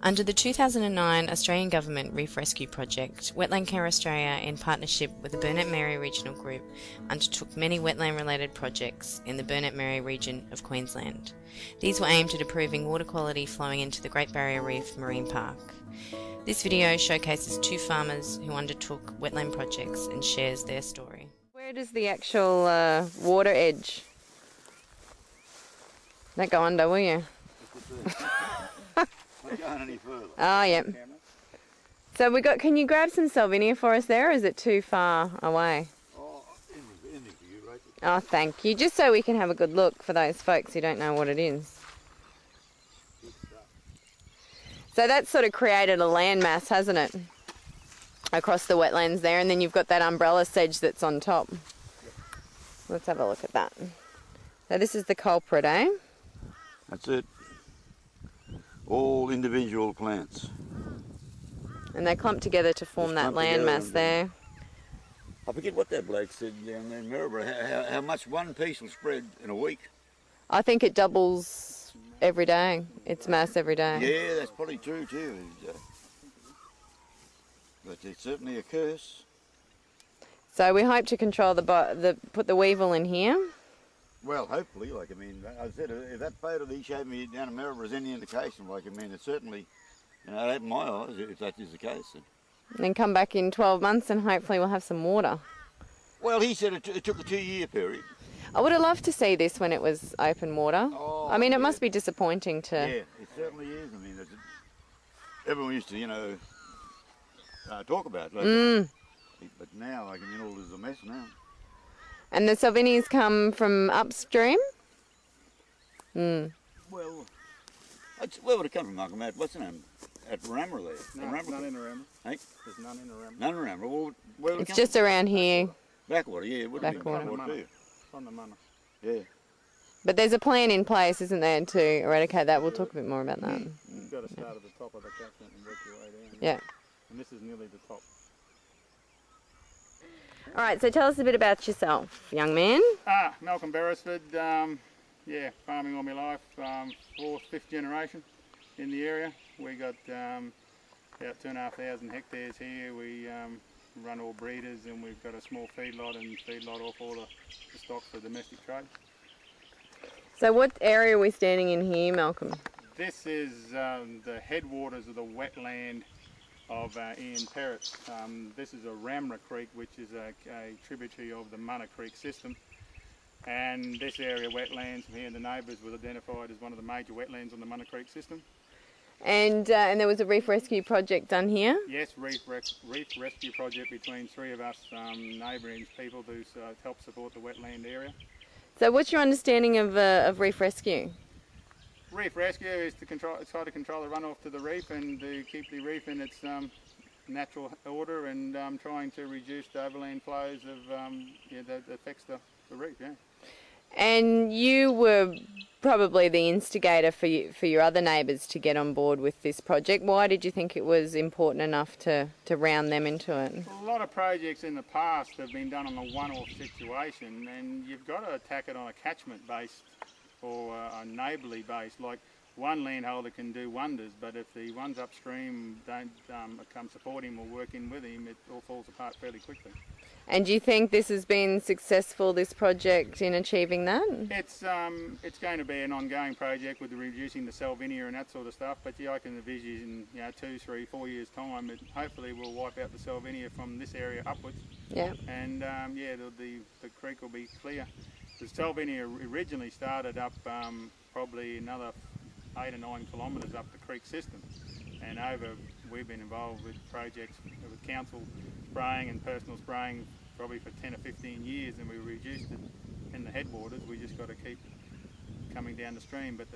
Under the 2009 Australian Government Reef Rescue Project, WetlandCare Australia, in partnership with the Burnett Regional Group, undertook many wetland-related projects in the Burnett region of Queensland. These were aimed at improving water quality flowing into the Great Barrier Reef Marine Park. This video showcases two farmers who undertook wetland projects and shares their story. Where does the actual water edge? Don't go under, will you? Not going any further. Oh, yeah. So can you grab some Salvinia for us there, or is it too far away? Oh, anything for you, Rachel. Oh, thank you. Just so we can have a good look for those folks who don't know what it is. So that's sort of created a landmass, hasn't it? Across the wetlands there, and then you've got that umbrella sedge that's on top. Yep. Let's have a look at that. So this is the culprit, eh? That's it. All individual plants. And they clump together to form that landmass there. I forget what that bloke said down there in Maryborough, how much one piece will spread in a week. I think it doubles every day, its mass every day. Yeah, that's probably true too. But it's certainly a curse. So we hope to control put the weevil in here. Well, hopefully, like, I mean, I said, if that photo that he showed me down in Maryborough is any indication, like, I mean, it's certainly, you know, opened my eyes, if that is the case. And then come back in 12 months and hopefully we'll have some water. Well, he said it took a 2-year period. I would have loved to see this when it was open water. Oh, I mean, it yeah. must be disappointing to... Yeah, it certainly is. I mean, everyone used to, you know, talk about it. Like, but now, like, I mean, all is a mess now. And the Salvinias come from upstream? Well, where would it come from, Malcolm? What's the name? At Rammer there? No, Rammer? none in the Rammer. Hey? There's none in the Rammer. None in Rammer. Well, where would it It's come just from? around here. Backwater, yeah. It would have been Backwater. backwater too. It's on the Mana. Yeah. But there's a plan in place, isn't there, to eradicate that? We'll talk a bit more about that. You've got to start at the top of the catchment and work your way down. Yeah. And this is nearly the top. All right, so tell us a bit about yourself, young man. Malcolm Beresford. Yeah, farming all my life. 4th, 5th generation in the area. We got about 2,500 hectares here. We run all breeders, and we've got a small feedlot and feedlot off all the stock for domestic trade. So what area are we standing in here, Malcolm? This is the headwaters of the wetland of Ian Perrott. This is a Ramra Creek, which is a tributary of the Munna Creek system. And this area, wetlands from here, the neighbours, was identified as one of the major wetlands on the Munna Creek system. And there was a reef rescue project done here? Yes, reef rescue project between 3 of us neighbouring people who help support the wetland area. So what's your understanding of reef rescue? Reef rescue is to try to control the runoff to the reef and to keep the reef in its natural order, and trying to reduce the overland flows that affects the reef. Yeah. And you were probably the instigator for your other neighbours to get on board with this project. Why did you think it was important enough to round them into it? A lot of projects in the past have been done on a one-off situation, and you've got to attack it on a catchment base or a neighbourly base. Like, one landholder can do wonders, but if the ones upstream don't come support him or work in with him, it all falls apart fairly quickly. And do you think this has been successful, this project, in achieving that? It's going to be an ongoing project with reducing the Salvinia and that sort of stuff, but yeah, I can envision in 2, 3, 4 years' time, hopefully we'll wipe out the Salvinia from this area upwards. Yeah. And the creek will be clear. The Salvinia originally started up probably another 8 or 9 kilometres up the creek system, and we've been involved with projects with council spraying and personal spraying probably for 10 or 15 years, and we reduced it in the headwaters. We just got to keep coming down the stream, but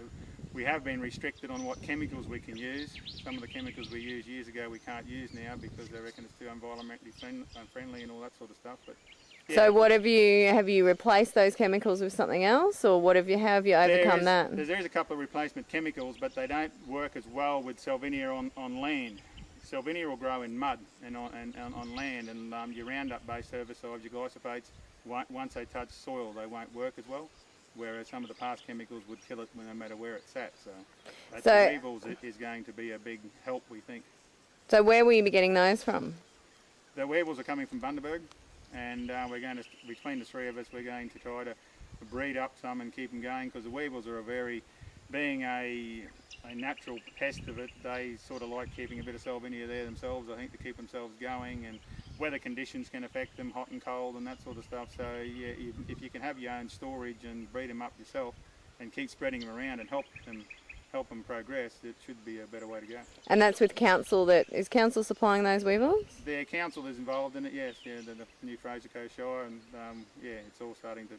we have been restricted on what chemicals we can use. Some of the chemicals we used years ago we can't use now because they reckon it's too environmentally unfriendly and all that sort of stuff. But yeah. So what have you replaced those chemicals with something else, or how have you overcome that? There's a couple of replacement chemicals, but they don't work as well with Salvinia on land. Salvinia will grow in mud and on land, and your Roundup-based herbicides, your glyphosates, once they touch soil, they won't work as well. whereas some of the past chemicals would kill it no matter where it's at. So, So- the Weevils is going to be a big help, we think. So where will you be getting those from? The Weevils are coming from Bundaberg, and we're going to, between the three of us, we're going to try to breed up some and keep them going, because the Weevils are being a natural pest of it, they sort of like keeping a bit of Salvinia there themselves, I think, to keep themselves going, and weather conditions can affect them, hot and cold and that sort of stuff. So yeah, if you can have your own storage and breed them up yourself and keep spreading them around and help them progress, it should be a better way to go. And that's with council. Is council supplying those weevils? The council is involved in it, yes, yeah, the New Fraser Coast Shire, and yeah, it's all starting to